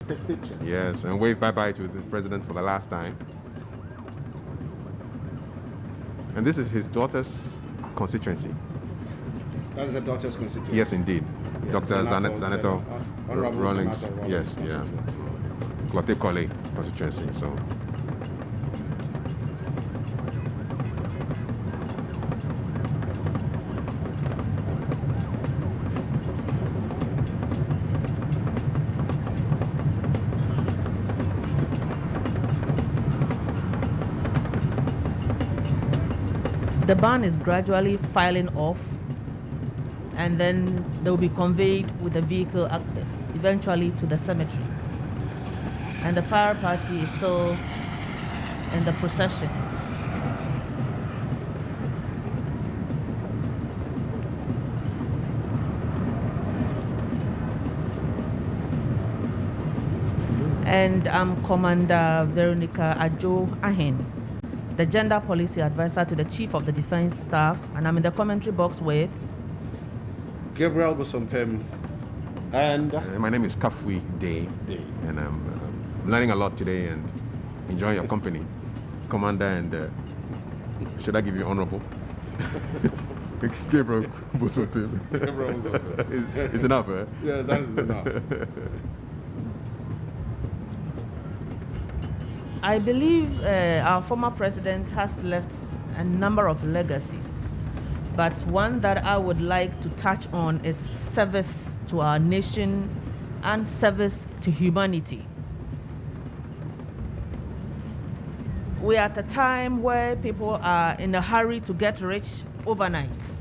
take pictures. Yes, and wave bye-bye to the president for the last time. And this is his daughter's constituency. That is the daughter's constituency? Yes, indeed. Yes, Dr. Zaneto Rawlings. Rawlings. Yes, yeah. Clotte Colley constituency. So. The barn is gradually filing off, and then they will be conveyed with the vehicle eventually to the cemetery. And the fire party is still in the procession. And I'm Commander Veronica Adjo Ahen, the Gender Policy Advisor to the Chief of the Defense Staff, and I'm in the commentary box with Gabriel Bosompem, and my name is Kafui Day, and I'm learning a lot today and enjoying your company, Commander. And should I give you honorable? Gabriel Bosompem. It's enough, eh? Yeah, that is enough. I believe our former president has left a number of legacies, but one that I would like to touch on is service to our nation and service to humanity. We are at a time where people are in a hurry to get rich overnight.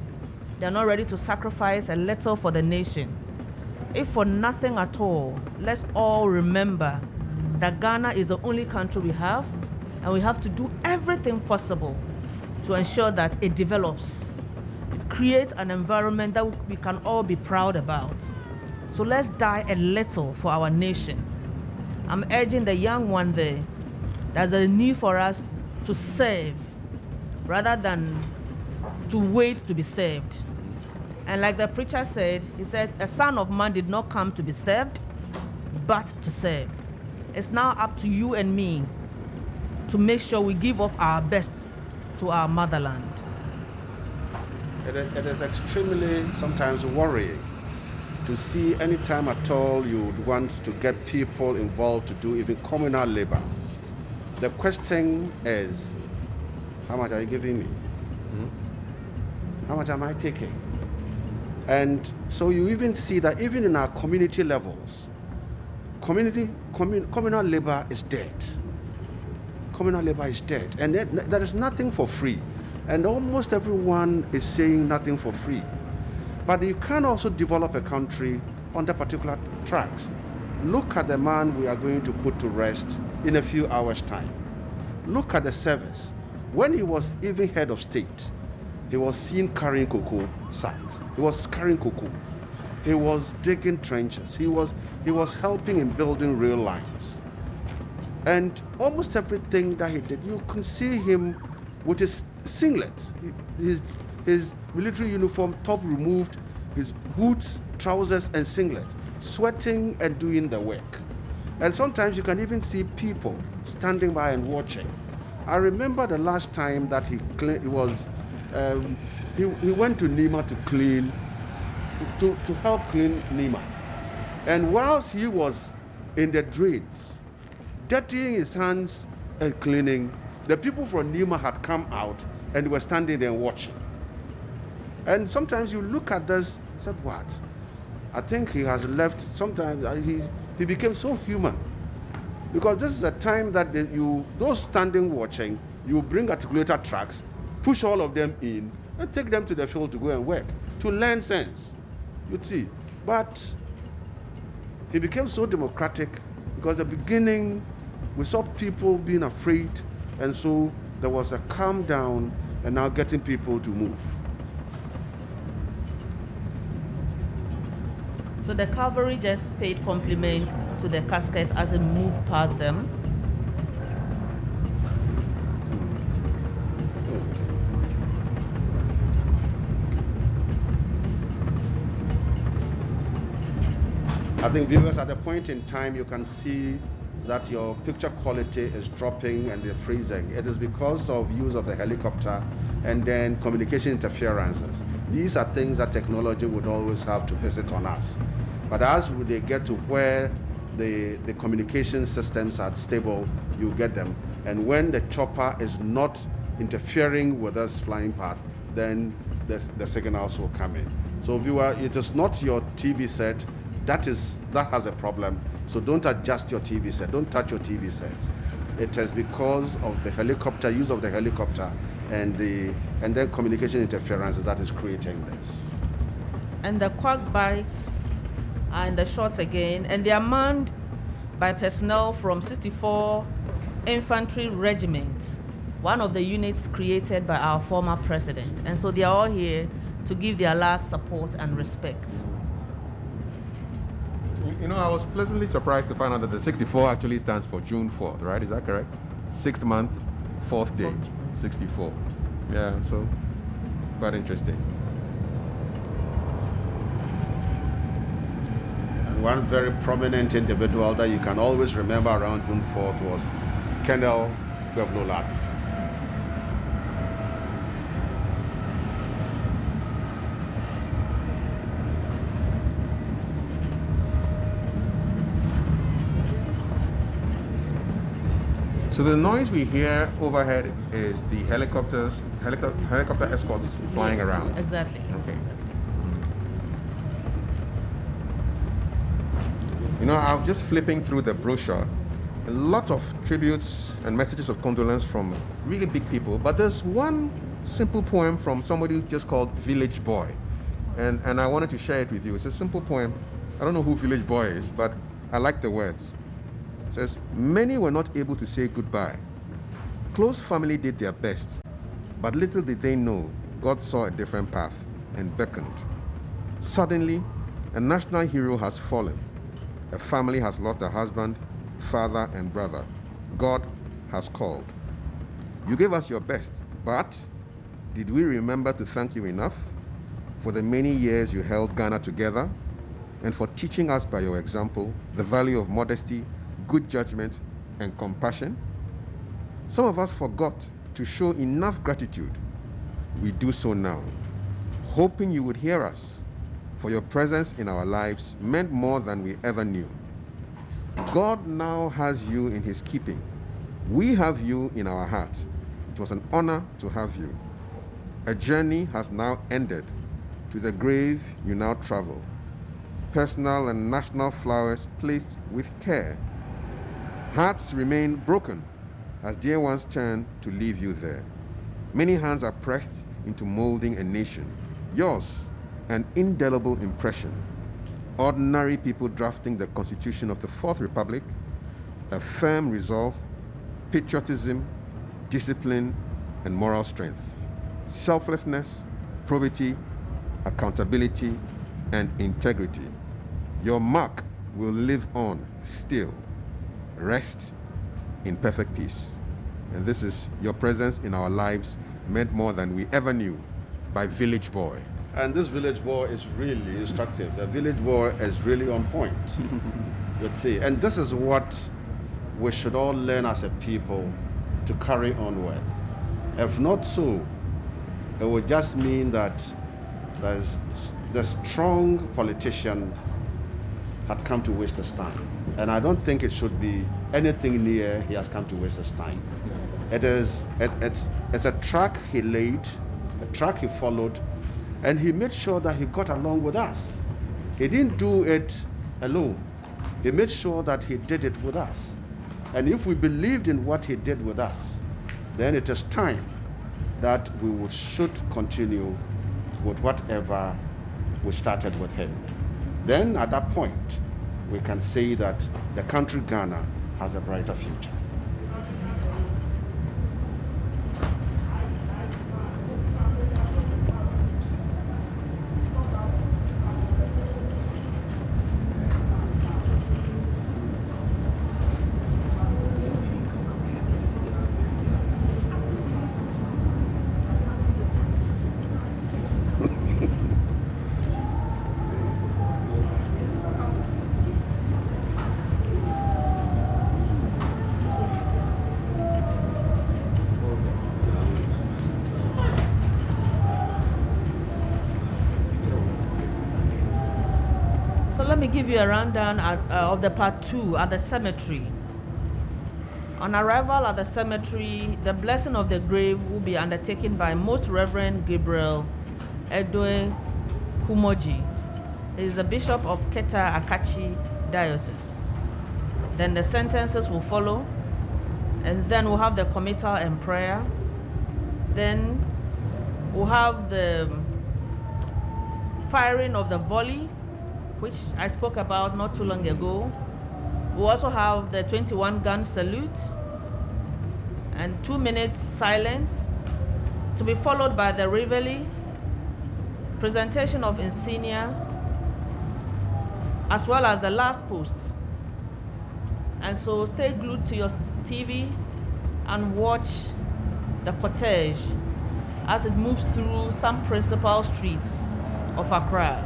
They're not ready to sacrifice a little for the nation. If for nothing at all, let's all remember that Ghana is the only country we have, and we have to do everything possible to ensure that it develops. It creates an environment that we can all be proud about. So let's die a little for our nation. I'm urging the young one there, there's a need for us to serve rather than to wait to be served. And like the preacher said, he said, a son of man did not come to be served, but to serve. It's now up to you and me to make sure we give off our best to our motherland. It is extremely sometimes worrying to see any time at all you would want to get people involved to do even communal labor. The question is, how much are you giving me? How much am I taking? And so you even see that even in our community levels, communal labor is dead. Communal labor is dead. And there is nothing for free. And almost everyone is saying nothing for free. But you can also develop a country on the particular tracks. Look at the man we are going to put to rest in a few hours' time. Look at the service. When he was even head of state, he was seen carrying cocoa sacks. He was carrying cocoa. He was digging trenches. He was helping in building rail lines. And almost everything that he did, you can see him with his singlets, his military uniform, top removed, his boots, trousers, and singlet, sweating and doing the work. And sometimes you can even see people standing by and watching. I remember the last time that he went to Nima to clean, to help clean Nima. And whilst he was in the drains, dirtying his hands and cleaning, the people from Nima had come out and were standing there watching. And sometimes you look at this and said, what? I think he has left. Sometimes he became so human. Because this is a time that those standing watching, you bring articulator trucks, push all of them in, and take them to the field to go and work, to learn sense. You see. But he became so democratic because at the beginning we saw people being afraid, and so there was a calm down and now getting people to move. So the cavalry just paid compliments to the casket as it moved past them. I think viewers, at a point in time, you can see that your picture quality is dropping and they're freezing. It is because of use of the helicopter and then communication interferences. These are things that technology would always have to visit on us. But as they get to where the communication systems are stable, you get them. And when the chopper is not interfering with us flying part, then the signals will come in. So viewer, it is not your TV set that has a problem. So don't adjust your TV set. Don't touch your TV sets. It is because of the helicopter, use of the helicopter, and then communication interferences that is creating this. And the quack bikes are in the shots again, and they are manned by personnel from 64 Infantry Regiment, one of the units created by our former president. And so they are all here to give their last support and respect. You know, I was pleasantly surprised to find out that the 64 actually stands for June 4th, right? Is that correct? 6th month, 4th day, 64. Yeah, so quite interesting. And one very prominent individual that you can always remember around June 4th was Colonel Gwevnolat. So the noise we hear overhead is the helicopter escorts flying around. Exactly. Okay. You know, I was just flipping through the brochure. A lot of tributes and messages of condolence from really big people, but there's one simple poem from somebody just called Village Boy. And I wanted to share it with you. It's a simple poem. I don't know who Village Boy is, but I like the words. It says, many were not able to say goodbye. Close family did their best, but little did they know God saw a different path and beckoned. Suddenly, a national hero has fallen. A family has lost a husband, father, and brother. God has called. You gave us your best, but did we remember to thank you enough for the many years you held Ghana together and for teaching us by your example the value of modesty, good judgment, and compassion? Some of us forgot to show enough gratitude. We do so now, hoping you would hear us, for your presence in our lives meant more than we ever knew. God now has you in his keeping. We have you in our heart. It was an honor to have you. A journey has now ended. To the grave you now travel. Personal and national flowers placed with care. Hearts remain broken as dear ones turn to leave you there. Many hands are pressed into molding a nation. Yours, an indelible impression. Ordinary people drafting the Constitution of the Fourth Republic, a firm resolve, patriotism, discipline, and moral strength. Selflessness, probity, accountability, and integrity. Your mark will live on still. Rest in perfect peace. And this is your presence in our lives meant more than we ever knew, by Village Boy. And this Village Boy is really instructive. The Village Boy is really on point. You'd see. And this is what we should all learn as a people to carry on with. If not so, it would just mean that the strong politician had come to waste his time. And I don't think it should be anything near he has come to waste his time. It's a track he laid, a track he followed, and he made sure that he got along with us. He didn't do it alone. He made sure that he did it with us. And if we believed in what he did with us, then it is time that we should continue with whatever we started with him. Then at that point, we can say that the country Ghana has a brighter future. give you a rundown of the part 2 at the cemetery. On arrival at the cemetery, the blessing of the grave will be undertaken by Most Reverend Gabriel Edoe Kumoji. He is the Bishop of Keta Akachi Diocese. Then the sentences will follow, and then we'll have the committal and prayer. Then we'll have the firing of the volley, which I spoke about not too long ago. We'll also have the 21-gun salute and 2 minutes silence, to be followed by the reveille, presentation of insignia, as well as the last post. And so stay glued to your TV and watch the cortege as it moves through some principal streets of Accra.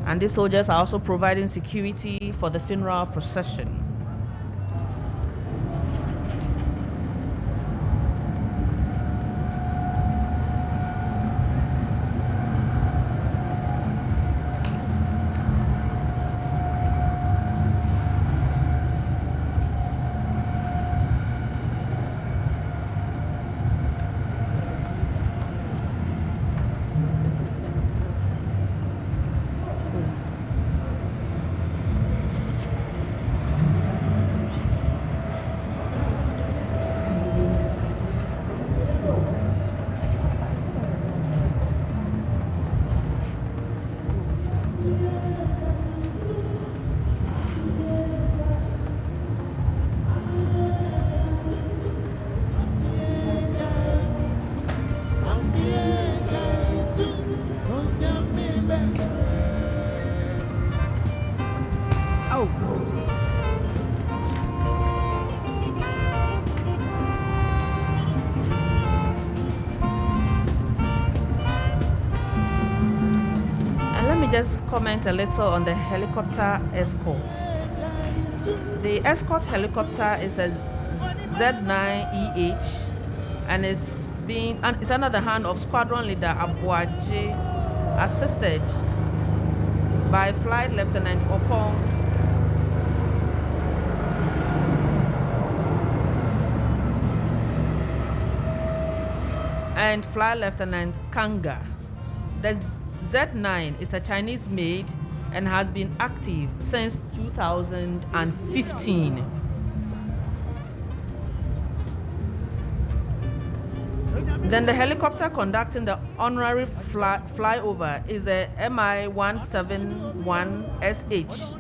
And these soldiers are also providing security for the funeral procession. Just comment a little on the helicopter escort. The escort helicopter is a Z9EH and it's under the hand of Squadron Leader Abuaje, assisted by Flight Lieutenant Opong and Flight Lieutenant Kanga. The Z9 is a Chinese made and has been active since 2015. Then the helicopter conducting the honorary flyover is the MI-171SH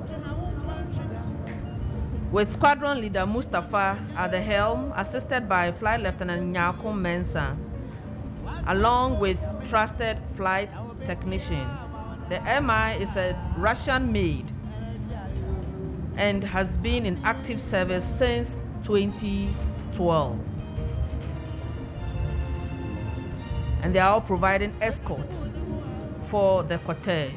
with Squadron Leader Mustafa at the helm, assisted by Flight Lieutenant Nyako Mensa, along with trusted flight technicians. The MI is a Russian-made and has been in active service since 2012. And they are all providing escort for the cortege.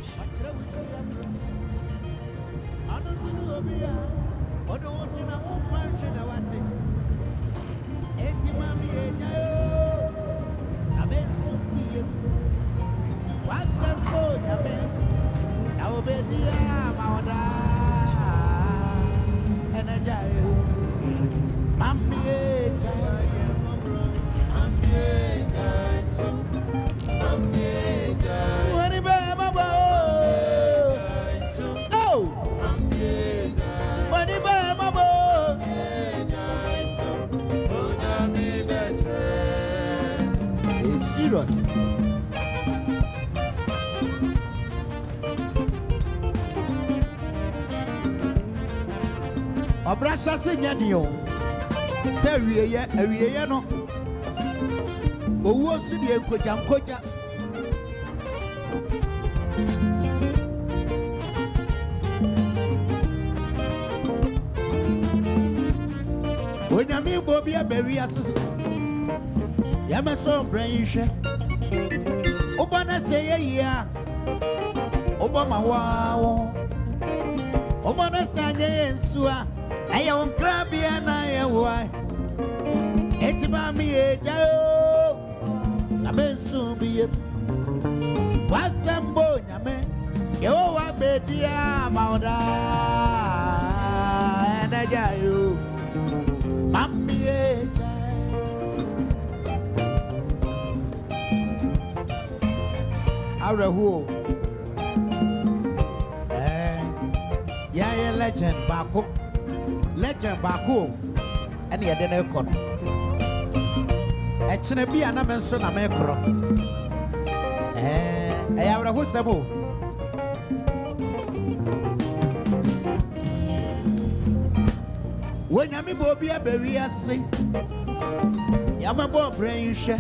Serious. Obrasha se nyadio se wieye no owo su die nkoja onyame bobi abawi asese yama so brain hwe obana se yeyia obama wawo obana sanye yensua aya won krabia na yewa etima mi ejayo na bensu biye wasambo nyame yewo wa bedia mauda na jayo mami ejayo Arahu yeah legend bako and ya dene kon e chene bia na menso na mekro Arahu sabo wonyami bo bia bewi ase yama bo brain hwe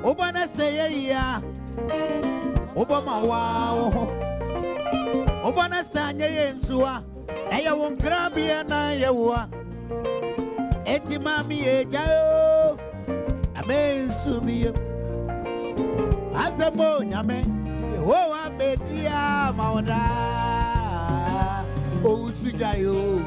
obana seye ya Obama wow Obana sanye yensua Eya won krabia na yewa Eti mami ejayo Amensu biyo Azamo nyame Yehowa bedia maoda Ousu jayo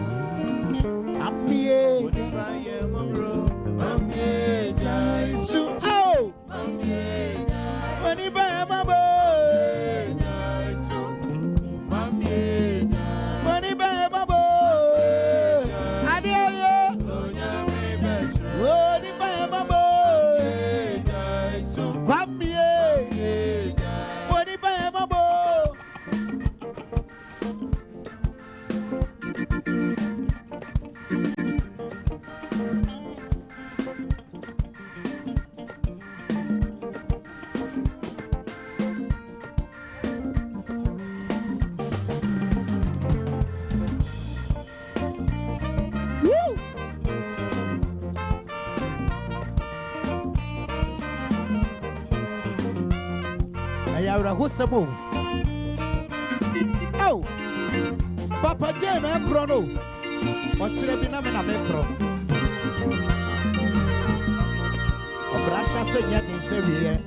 Amie Odifaye mambro Amie jaisu Oh Amie Onibaye mabo Husamo. Oh, Papa Jane, I'm chrono. What's the binamina macro? Obrasha said yet in Serbia.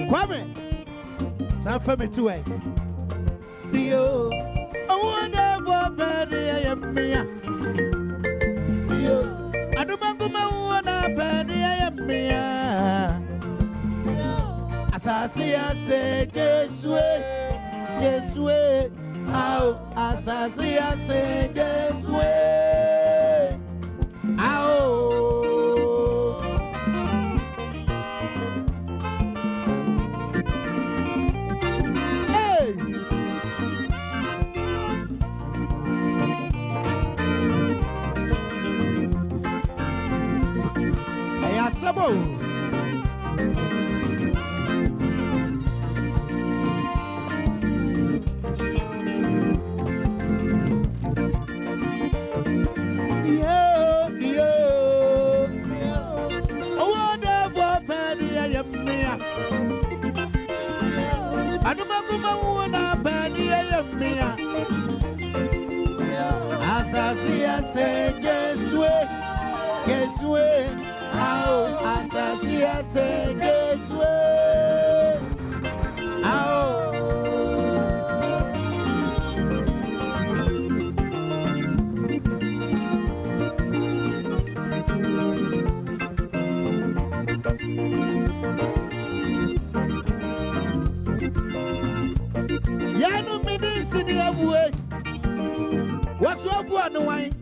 Kwame, San Femi to a Dio. I wonder what I am here. I don't want I am here. Asasia say Jesue, how Asasia say Jesue, how. Hey, Ayasabo. I don't know Mia. Asasia say Jesue, Jesue, Ao, Asasia say Jesue, Ao. Yanu midis in the way. What's up for no wine?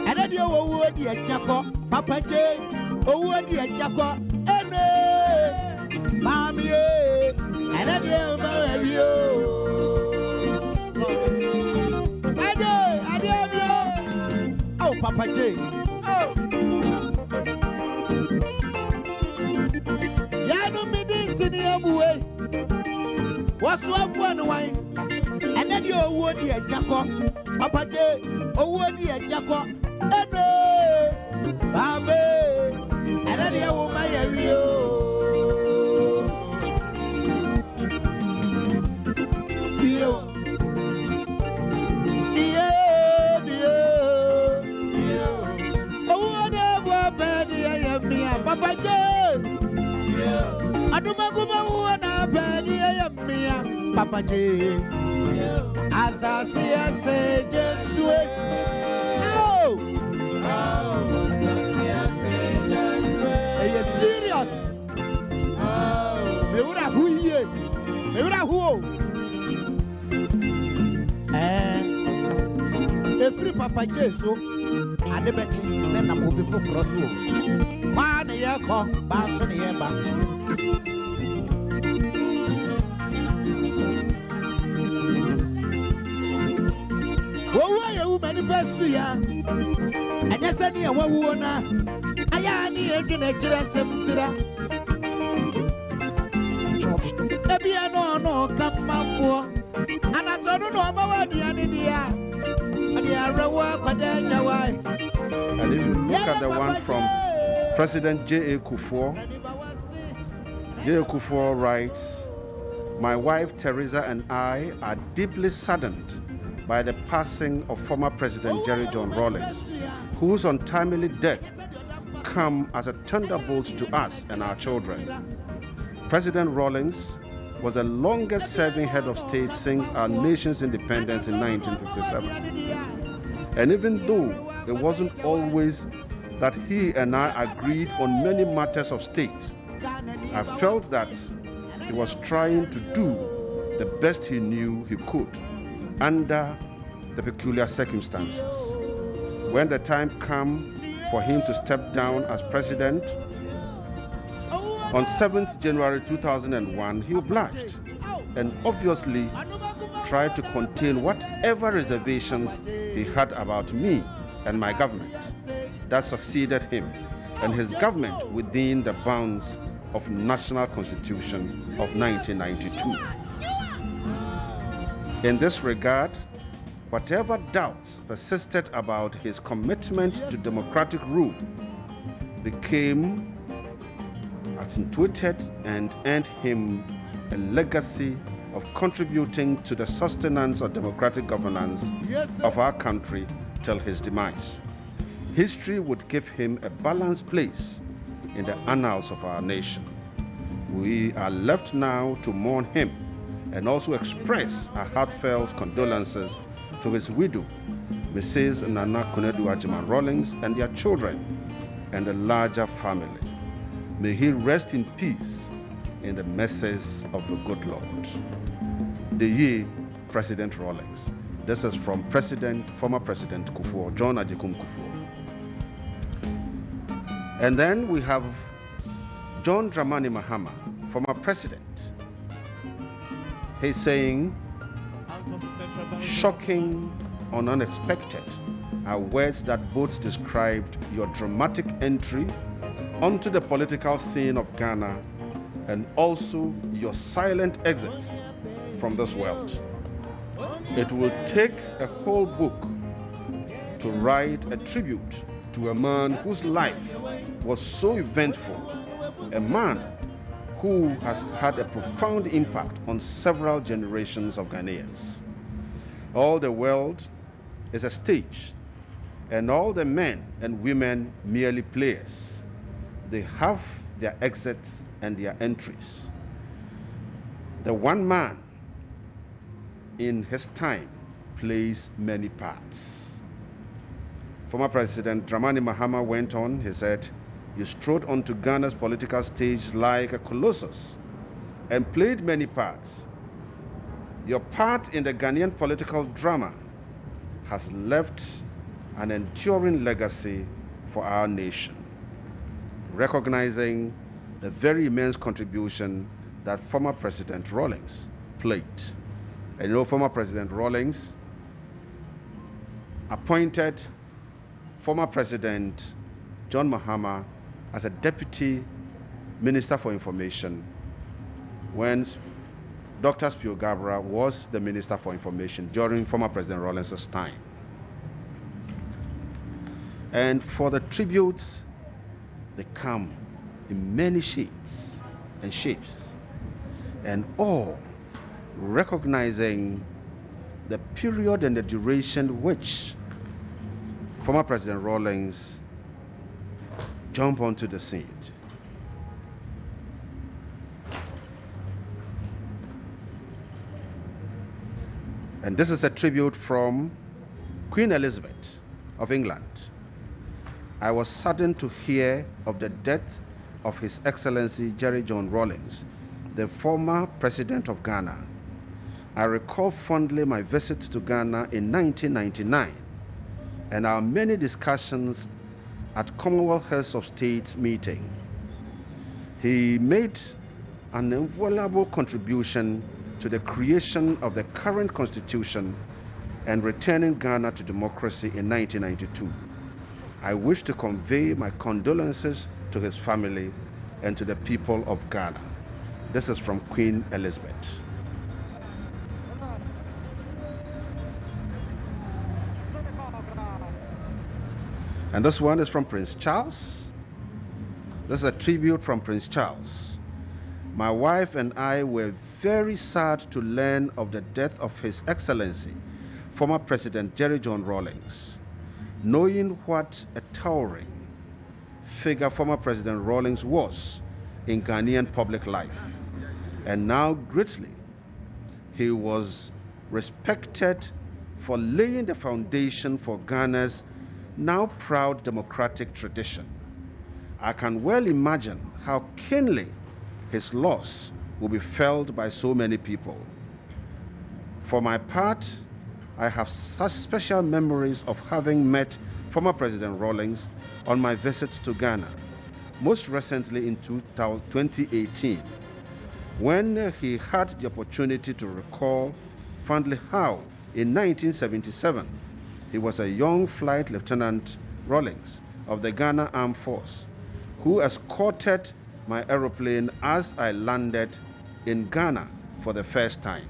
And then you would be a jaco, Papa J. Oh, would be a jaco, and Mammy, and then you marry you. Oh, Papa J. Oh, Yanu midis in the way. What's up for no wine? And then you would be a jaco. Papa J, oh, what dear Jaco, and Babe, and then you will marry you. Oh, whatever, baby, I am me, Papa J. I do my good one, baby, I am me, Papa J. As I say, just wait. Oh, are you serious? Me would have who ye? Me would have who? Free Papa Jesu, and the betting, then I'm moving for us. Man, ya come, Banson, Yamba. Oh, many best, yeah. And yes, I near what we want. I am near getting a some maybe I know, come out for. And I don't know about the idea. And if you look at the one from President J.J Kufuor writes, my wife Teresa and I are deeply saddened by the passing of former President J.J Rawlings, whose untimely death come as a thunderbolt to us and our children. President Rawlings was the longest-serving head of state since our nation's independence in 1957. And even though it wasn't always that he and I agreed on many matters of state, I felt that he was trying to do the best he knew he could under the peculiar circumstances. When the time came for him to step down as president, on 7th January 2001, he obliged and obviously tried to contain whatever reservations he had about me and my government. That succeeded him and his government within the bounds of National Constitution of 1992. In this regard, whatever doubts persisted about his commitment to democratic rule became accentuated and earned him a legacy of contributing to the sustenance of democratic governance of our country till his demise. History would give him a balanced place in the annals of our nation. We are left now to mourn him and also express our heartfelt condolences to his widow, Mrs. Nana Konadu Agyeman Rawlings, and their children and the larger family. May he rest in peace in the mercies of the good Lord. The year President Rawlings. This is from former President Kufuor, John Agyekum Kufuor. And then we have John Dramani Mahama, former president. He's saying, shocking and unexpected are words that both described your dramatic entry onto the political scene of Ghana and also your silent exit from this world. It will take a whole book to write a tribute to a man whose life was so eventful, a man who has had a profound impact on several generations of Ghanaians. All the world is a stage, and all the men and women merely players. They have their exits and their entries. The one man in his time plays many parts. Former President Dramani Mahama went on, he said, "You strode onto Ghana's political stage like a colossus and played many parts. Your part in the Ghanaian political drama has left an enduring legacy for our nation," recognizing the very immense contribution that former President Rawlings played. And you know, former President Rawlings appointed former President John Mahama as a Deputy Minister for Information when Dr. Spio Gabra was the Minister for Information during former President Rawlings' time. And for the tributes, they come in many shades and shapes, and all recognizing the period and the duration which former President Rawlings jumped onto the scene. And this is a tribute from Queen Elizabeth of England. "I was saddened to hear of the death of His Excellency J.J Rawlings, the former President of Ghana. I recall fondly my visit to Ghana in 1999 and our many discussions at Commonwealth Heads of State meeting. He made an invaluable contribution to the creation of the current constitution and returning Ghana to democracy in 1992. I wish to convey my condolences to his family and to the people of Ghana." This is from Queen Elizabeth. And this one is from Prince Charles. This is a tribute from Prince Charles. "My wife and I were very sad to learn of the death of His Excellency, former President J.J Rawlings. Knowing what a towering figure former President Rawlings was in Ghanaian public life, and now greatly he was respected for laying the foundation for Ghana's now proud democratic tradition. I can well imagine how keenly his loss will be felt by so many people. For my part, I have such special memories of having met former President Rawlings on my visits to Ghana, most recently in 2018, when he had the opportunity to recall fondly how, in 1977, he was a young Flight Lieutenant Rawlings of the Ghana Armed Force who escorted my aeroplane as I landed in Ghana for the first time.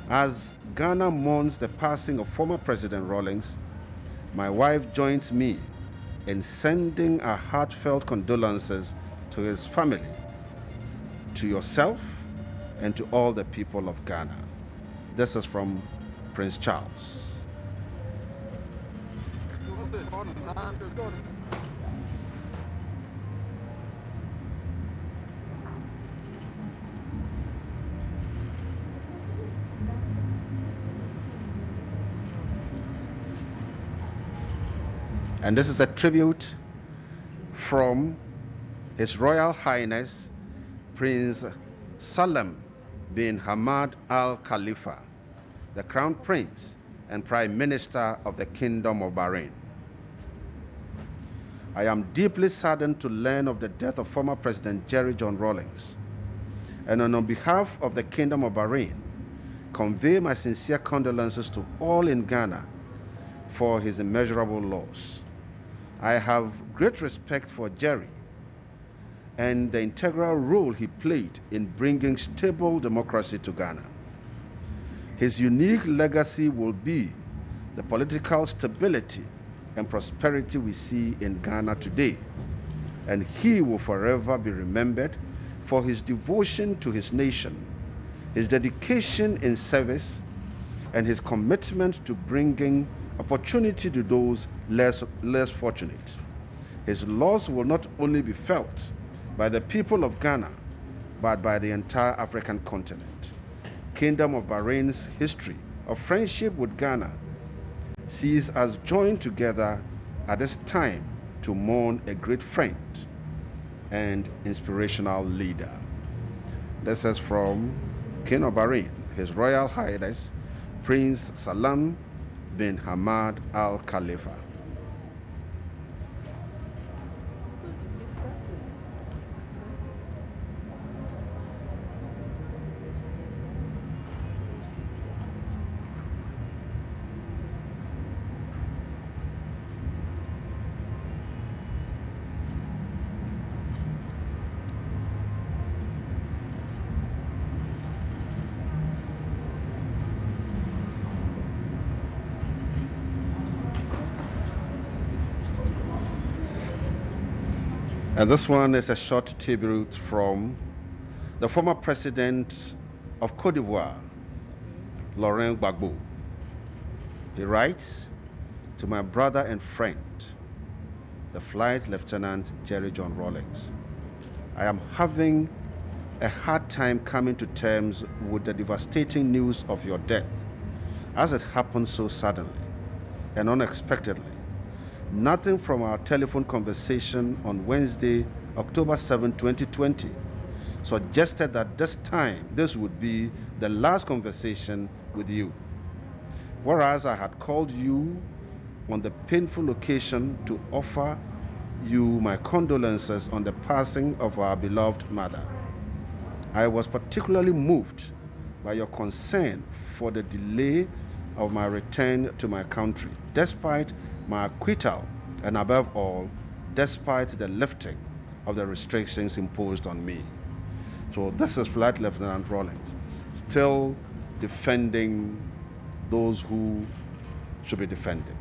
As Ghana mourns the passing of former President Rawlings, my wife joins me in sending our heartfelt condolences to his family, to yourself, and to all the people of Ghana." This is from Prince Charles. And this is a tribute from His Royal Highness Prince Salem bin Hamad Al Khalifa, the Crown Prince and Prime Minister of the Kingdom of Bahrain. "I am deeply saddened to learn of the death of former President J.J Rawlings, and on behalf of the Kingdom of Bahrain, convey my sincere condolences to all in Ghana for his immeasurable loss. I have great respect for Jerry and the integral role he played in bringing stable democracy to Ghana. His unique legacy will be the political stability and prosperity we see in Ghana today, and he will forever be remembered for his devotion to his nation, his dedication in service, and his commitment to bringing opportunity to those less fortunate. His loss will not only be felt by the people of Ghana, but by the entire African continent. Kingdom of Bahrain's history of friendship with Ghana sees us joined together at this time to mourn a great friend and inspirational leader. This is from King of Bahrain, His Royal Highness Prince Salam bin Hamad Al Khalifa. And this one is a short tribute from the former president of Cote d'Ivoire, Laurent Gbagbo. He writes, "To my brother and friend, the Flight Lieutenant J.J Rawlings, I am having a hard time coming to terms with the devastating news of your death, as it happened so suddenly and unexpectedly. Nothing from our telephone conversation on Wednesday, October 7, 2020, suggested that this would be the last conversation with you. Whereas I had called you on the painful occasion to offer you my condolences on the passing of our beloved mother. I was particularly moved by your concern for the delay of my return to my country, despite my acquittal, and above all, despite the lifting of the restrictions imposed on me." So this is Flight Lieutenant Rawlings, still defending those who should be defended.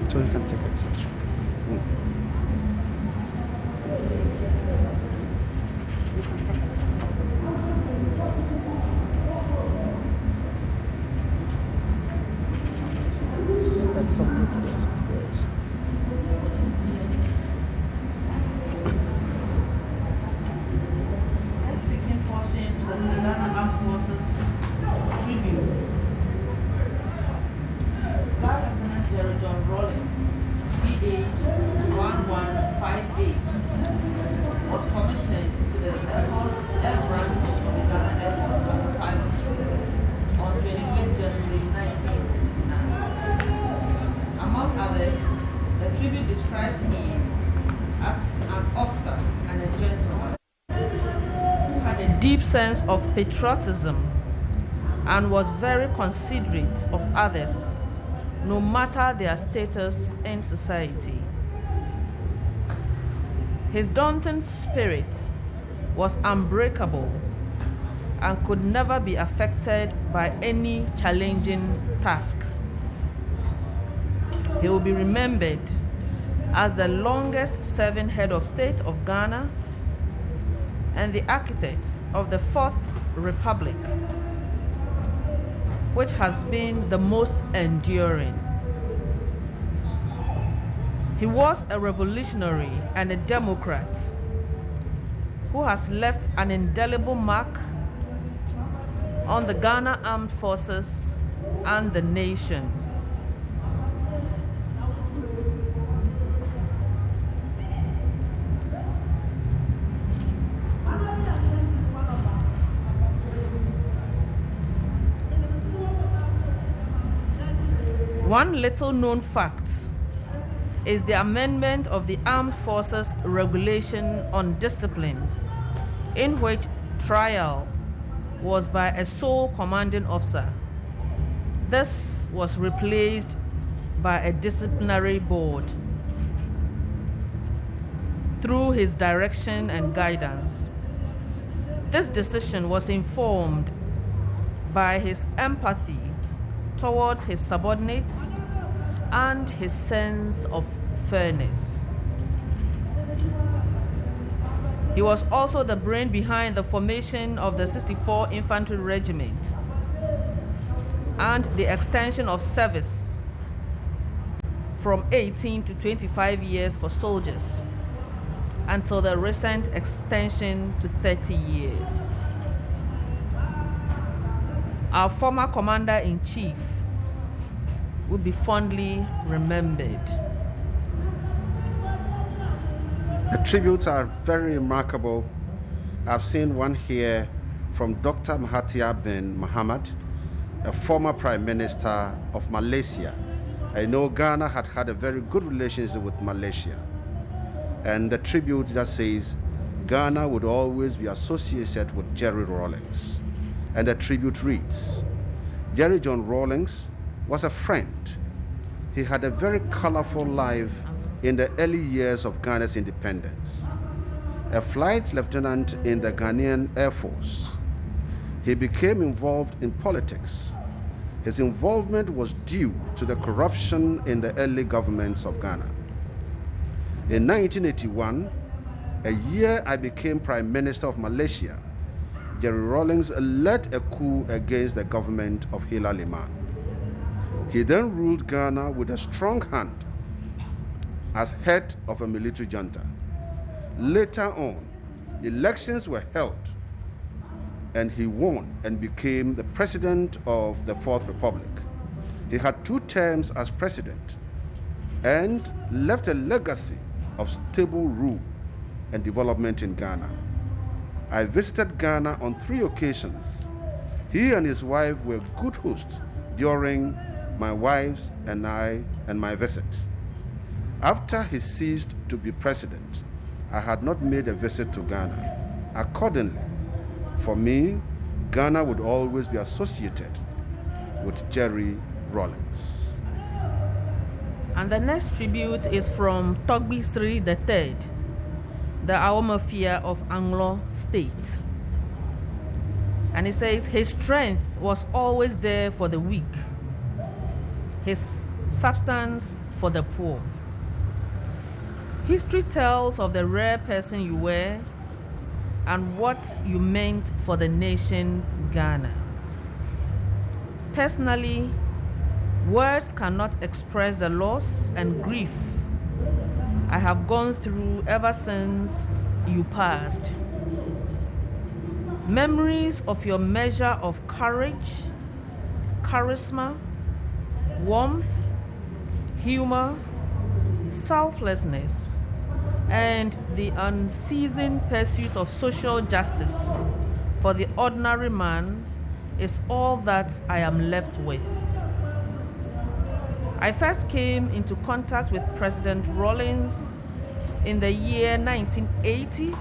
So you can take exception. That's some Speaking portions from the Ghana Armed Forces tribute. Flight Lieutenant J.J Rawlings, PH 1158, was commissioned to the Air Branch of the Ghana Air Force as a pilot on 25 January 1969. Among others, the tribute describes him as an officer and a gentleman who had a deep sense of patriotism and was very considerate of others, no matter their status in society. His daunting spirit was unbreakable and could never be affected by any challenging task. He will be remembered as the longest serving head of state of Ghana and the architect of the Fourth Republic, which has been the most enduring. He was a revolutionary and a democrat who has left an indelible mark on the Ghana Armed Forces and the nation. One little known fact is the amendment of the Armed Forces Regulation on Discipline, in which trial was by a sole commanding officer. This was replaced by a disciplinary board. Through his direction and guidance, this decision was informed by his empathy towards his subordinates and his sense of fairness. He was also the brain behind the formation of the 64 Infantry Regiment and the extension of service from 18 to 25 years for soldiers until the recent extension to 30 years. Our former Commander-in-Chief will be fondly remembered. The tributes are very remarkable. I've seen one here from Dr. Mahathir bin Mohamad, a former Prime Minister of Malaysia. I know Ghana had a very good relationship with Malaysia. And the tribute that says, Ghana would always be associated with J.J Rawlings. And the tribute reads, J.J Rawlings was a friend. He had a very colorful life in the early years of Ghana's independence. A flight lieutenant in the Ghanaian Air Force, he became involved in politics. His involvement was due to the corruption in the early governments of Ghana. In 1981, a year I became Prime Minister of Malaysia, J.J Rawlings led a coup against the government of Hilal Liman. He then ruled Ghana with a strong hand as head of a military junta. Later on, elections were held and he won and became the president of the Fourth Republic. He had 2 terms as president and left a legacy of stable rule and development in Ghana. I visited Ghana on 3 occasions. He and his wife were good hosts during my wife's and my visit. After he ceased to be president, I had not made a visit to Ghana. Accordingly, for me, Ghana would always be associated with J.J Rawlings. And the next tribute is from Togbi Sri III, the Awomafia of Anglo State. And he says, his strength was always there for the weak, his substance for the poor. History tells of the rare person you were and what you meant for the nation Ghana. Personally, words cannot express the loss and grief I have gone through ever since you passed. Memories of your measure of courage, charisma, warmth, humor, selflessness, and the unceasing pursuit of social justice for the ordinary man is all that I am left with. I first came into contact with President Rawlings in the year 1980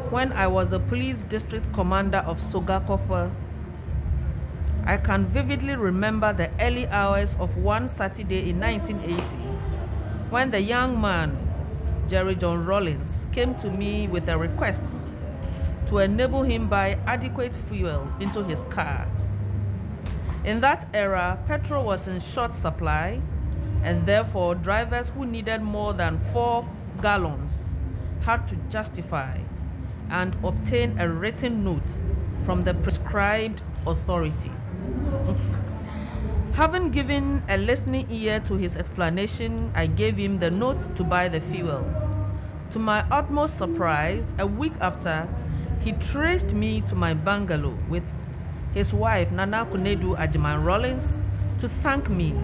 when I was the police district commander of Sogakope. I can vividly remember the early hours of one Saturday in 1980 when the young man, J.J Rawlings, came to me with a request to enable him buy adequate fuel into his car. In that era, petrol was in short supply, and therefore drivers who needed more than 4 gallons had to justify and obtain a written note from the prescribed authority. Having given a listening ear to his explanation, I gave him the note to buy the fuel. To my utmost surprise, a week after, he traced me to my bungalow with his wife, Nana Kunedu J.J Rawlings, to thank me.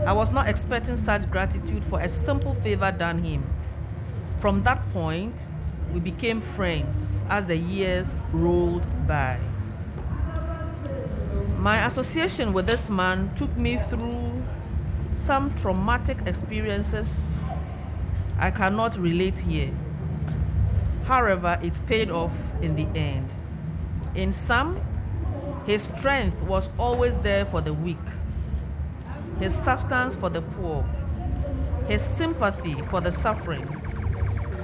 I was not expecting such gratitude for a simple favor done him. From that point, we became friends as the years rolled by. My association with this man took me through some traumatic experiences I cannot relate here. However, it paid off in the end. In sum, his strength was always there for the weak, his substance for the poor, his sympathy for the suffering,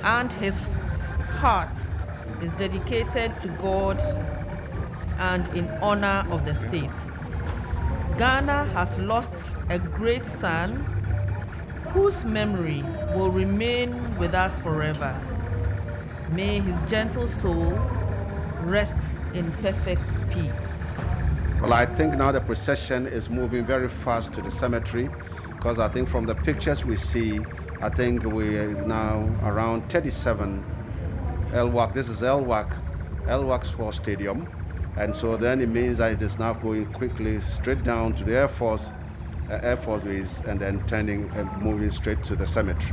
and his heart is dedicated to God and in honor of the state. Ghana has lost a great son whose memory will remain with us forever. May his gentle soul rest in perfect peace. Well, I think now the procession is moving very fast to the cemetery, because I think from the pictures we see, I think we are now around 37 LWAC. This is LWAC Sports Stadium. And so then it means that it is now going quickly straight down to the Air Force Base, and then turning and moving straight to the cemetery.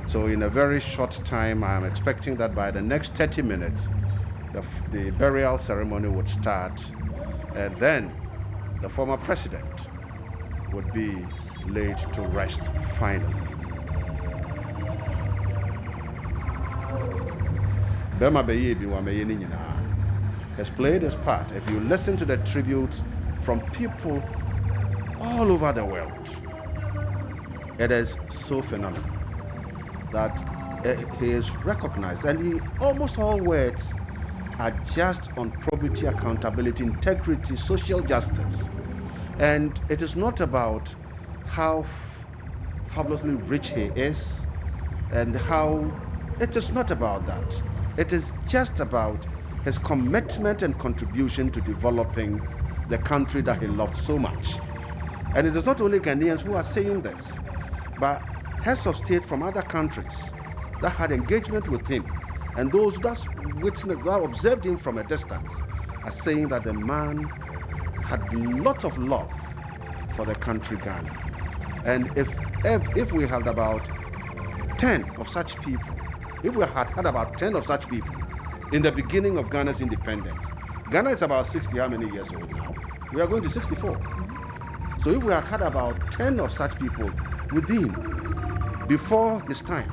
So in a very short time, I am expecting that by the next 30 minutes, the burial ceremony would start, and then the former president would be laid to rest finally. Bema Beye Biwa Meye Ni Nyinaa has played his part. If you listen to the tributes from people all over the world, it is so phenomenal that he is recognized, and almost all words are just on probity, accountability, integrity, social justice. And it is not about how fabulously rich he is and how, it is not about that. It is just about his commitment and contribution to developing the country that he loved so much. And it is not only Ghanaians who are saying this, but heads of state from other countries that had engagement with him, and those that witnessed, that observed him from a distance, are saying that the man had lots of love for the country Ghana. And if we had about 10 of such people, if we had had about 10 of such people in the beginning of Ghana's independence, Ghana is about 60, how many years old now? We are going to 64. So if we had had about 10 of such people within, before his time,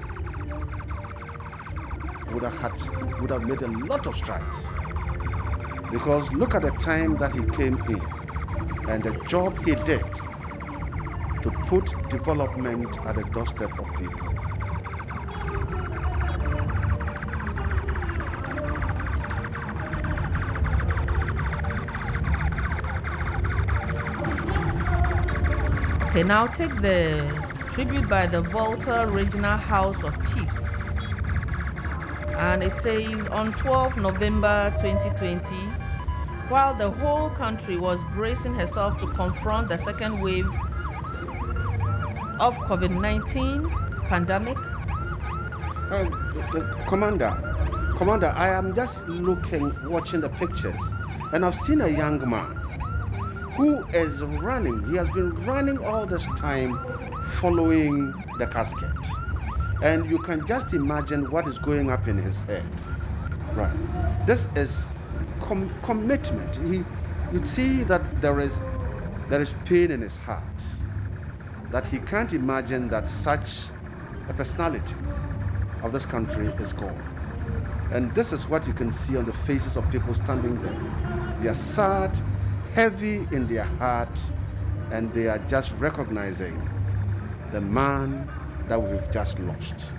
would have made a lot of strides. Because look at the time that he came in and the job he did to put development at the doorstep of people. Okay, now take the tribute by the Volta Regional House of Chiefs. And it says, on 12 November 2020, while the whole country was bracing herself to confront the second wave of COVID-19 pandemic. Commander, I am just watching the pictures, and I've seen a young man who is running. He has been running all this time following the casket. And you can just imagine what is going up in his head. Right. This is commitment. You see that there is pain in his heart, that he can't imagine that such a personality of this country is gone. And this is what you can see on the faces of people standing there. They are sad, heavy in their heart, and they are just recognizing the man that we've just lost.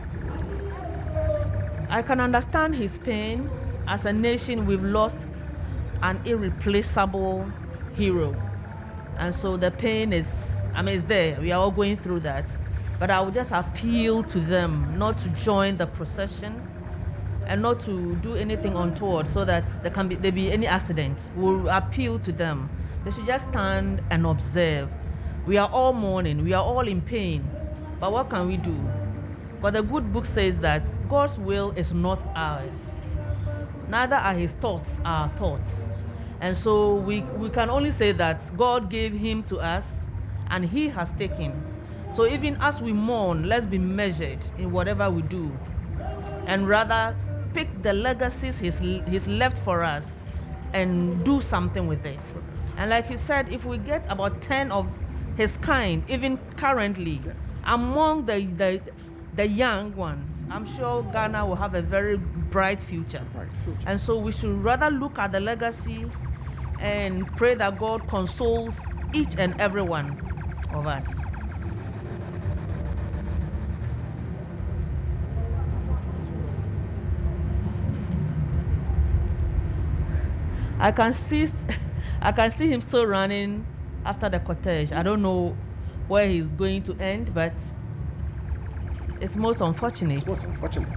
I can understand his pain. As a nation, we've lost an irreplaceable hero. And so the pain is there. We are all going through that. But I would just appeal to them not to join the procession and not to do anything untoward so that there be any accident. We'll appeal to them. They should just stand and observe. We are all mourning. We are all in pain. But what can we do? But the good book says that God's will is not ours. Neither are his thoughts our thoughts. And so we can only say that God gave him to us and he has taken. So even as we mourn, let's be measured in whatever we do, and rather pick the legacies he's left for us and do something with it. And like you said, if we get about 10 of his kind, even currently, among the young ones, I'm sure Ghana will have a very bright future. And so we should rather look at the legacy and pray that God consoles each and every one of us. I can see him still running after the cortege. I don't know where he's going to end, but it's most unfortunate. It's most unfortunate.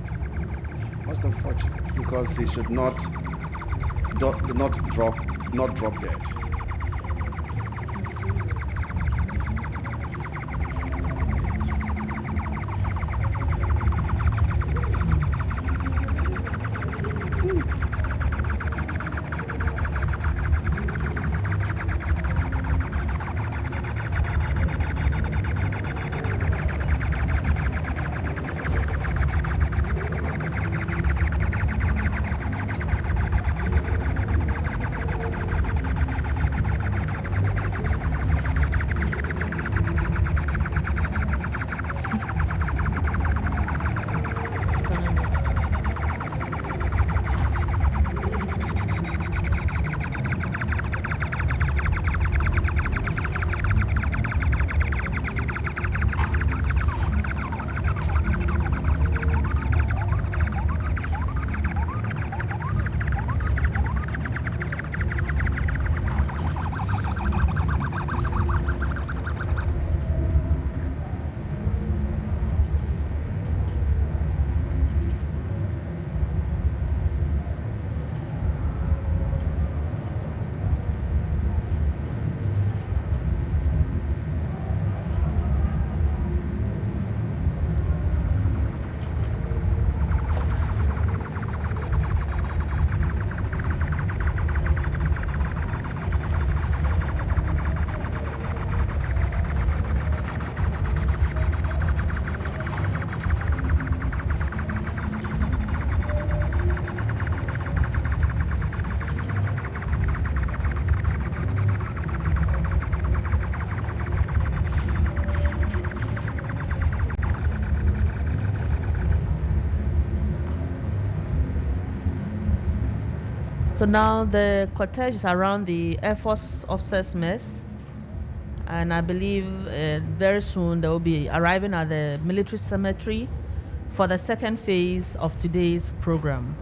Most unfortunate, because he should not drop dead. So now the cortege is around the Air Force Officers Mess, and I believe very soon they will be arriving at the military cemetery for the second phase of today's program.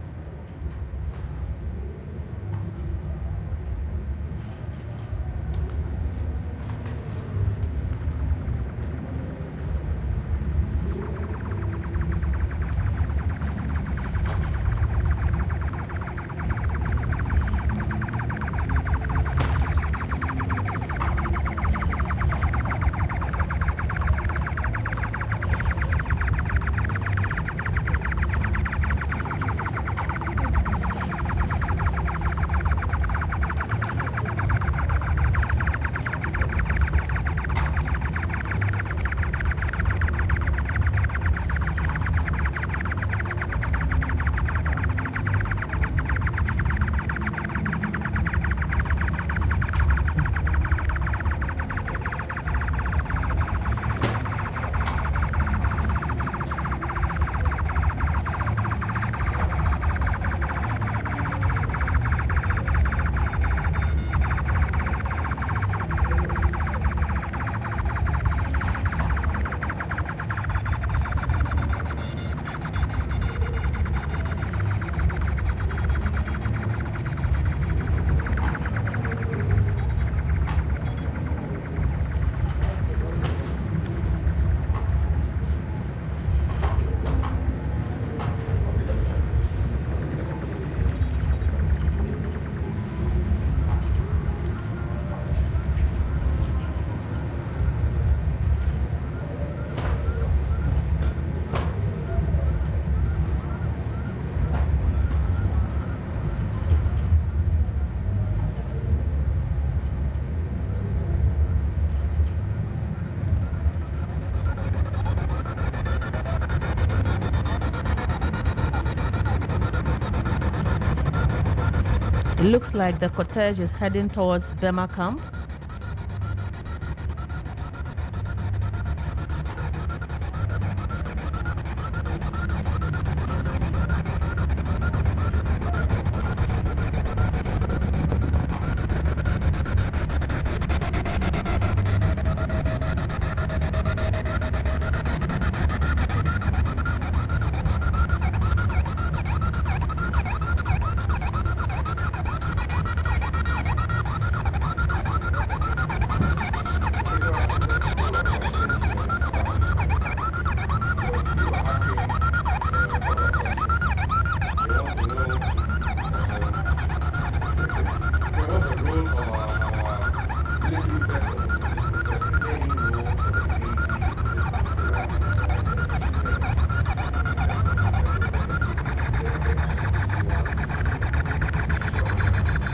looks like the cortege is heading towards Bema camp.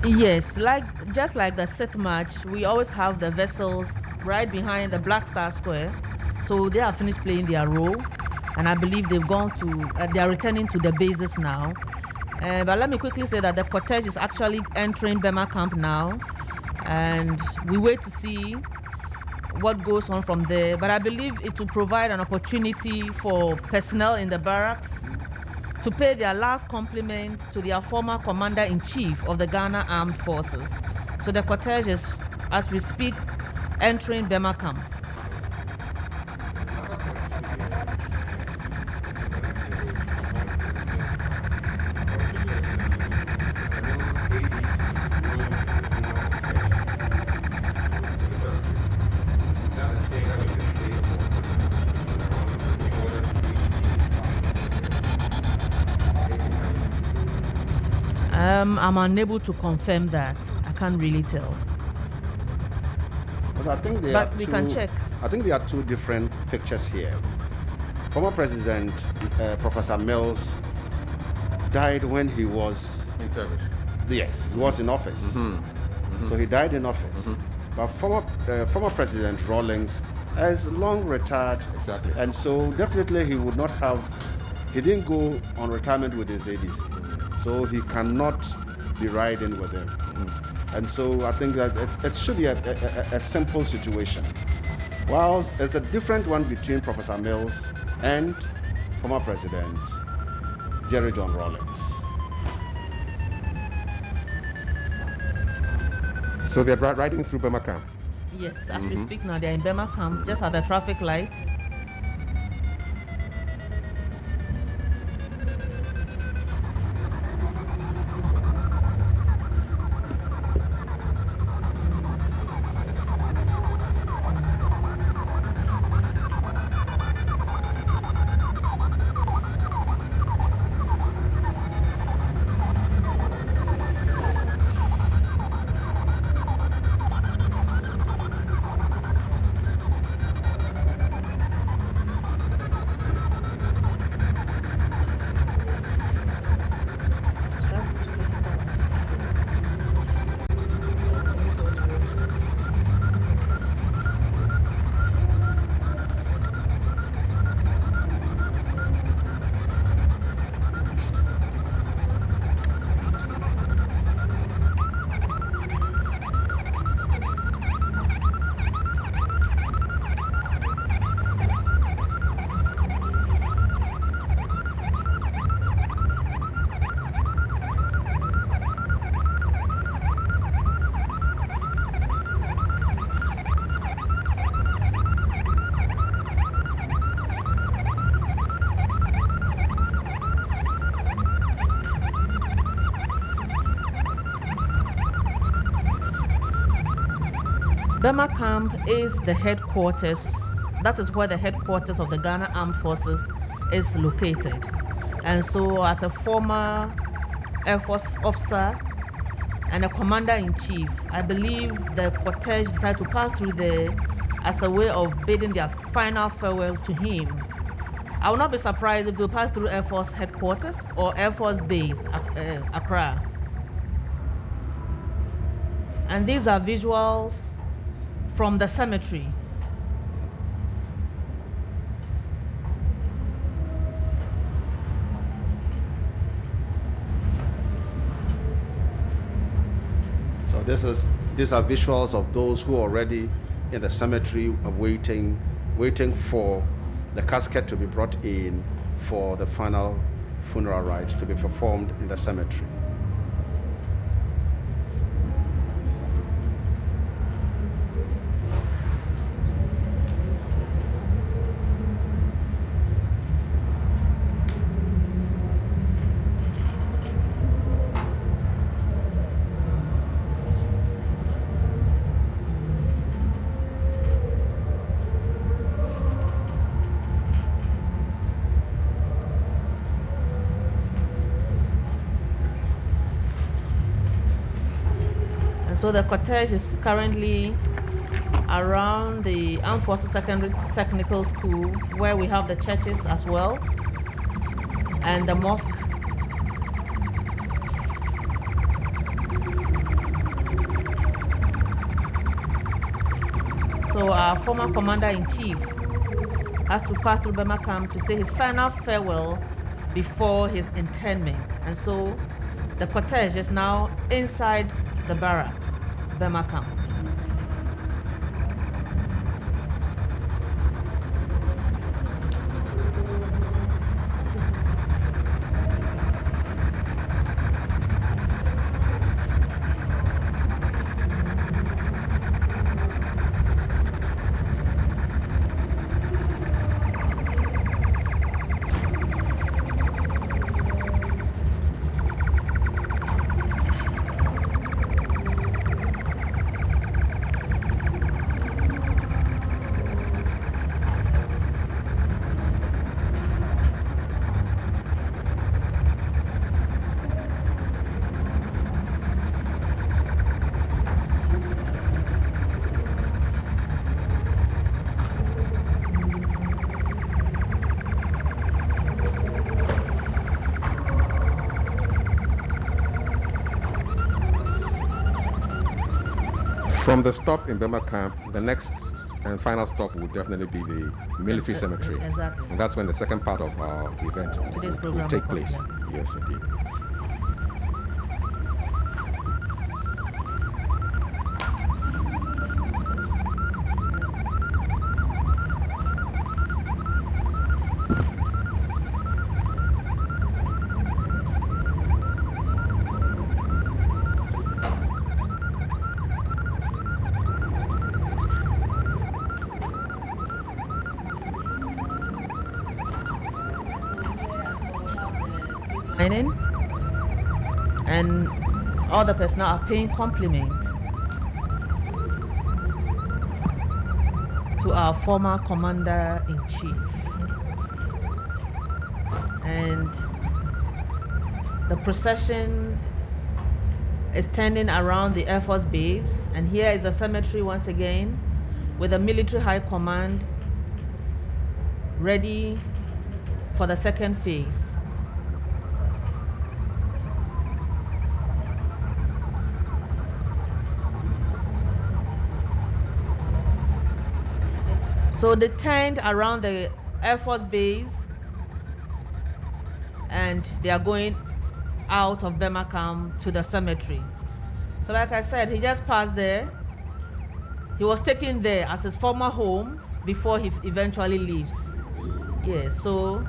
Yes, just like the Sith match, we always have the vessels right behind the Black Star Square. So they have finished playing their role, and I believe they've gone to, they are returning to the bases now. But let me quickly say that the cortege is actually entering Bema camp now, and we wait to see what goes on from there. But I believe it will provide an opportunity for personnel in the barracks to pay their last compliments to their former commander-in-chief of the Ghana Armed Forces. So the cortege is, as we speak, entering Bema camp. I'm unable to confirm that. I can't really tell. But I think we can check. I think there are two different pictures here. Former President Professor Mills died when he was in service. Yes, he was in office. Mm-hmm. Mm-hmm. So he died in office. Mm-hmm. But former President Rawlings has long retired. Exactly. And so definitely he would not have. He didn't go on retirement with his ADC. So he cannot be riding with him. Mm-hmm. And so I think that it should be a simple situation. Whilst there's a different one between Professor Mills and former President J.J Rawlings. So they're riding through Bema camp? Yes, as we speak now, they're in Bema camp, just at the traffic light. Bema camp is the headquarters. That is where the headquarters of the Ghana Armed Forces is located. And so as a former Air Force officer and a commander-in-chief, I believe the cortege decided to pass through there as a way of bidding their final farewell to him. I will not be surprised if they pass through Air Force headquarters or Air Force base, Accra. And these are visuals from the cemetery. These are visuals of those who are already in the cemetery waiting for the casket to be brought in for the final funeral rites to be performed in the cemetery. So the cortege is currently around the Armed Forces Secondary Technical School, where we have the churches as well, and the mosque. So our former commander-in-chief has to pass through Bema camp to say his final farewell before his interment. And so the cortege is now inside the barracks, Bema camp. From the stop in Bema camp, the next and final stop will definitely be the military cemetery. Exactly. And that's when the second part of our event Today's will program take will place. come, Yes, indeed. And all the personnel are paying compliments to our former commander-in-chief. And the procession is standing around the Air Force Base, and here is the cemetery once again with the military high command ready for the second phase. So they turned around the Air Force Base and they are going out of Bema camp to the cemetery. So like I said, he just passed there. He was taken there as his former home before he eventually leaves. Yes, so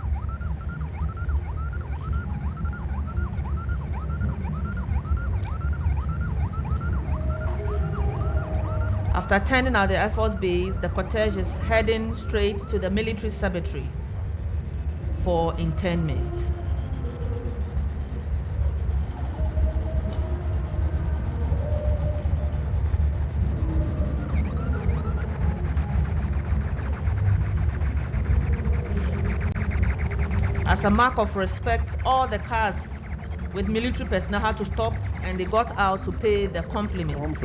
after turning at the Air Force Base, the cortege is heading straight to the military cemetery for interment. As a mark of respect, all the cars with military personnel had to stop and they got out to pay the compliment.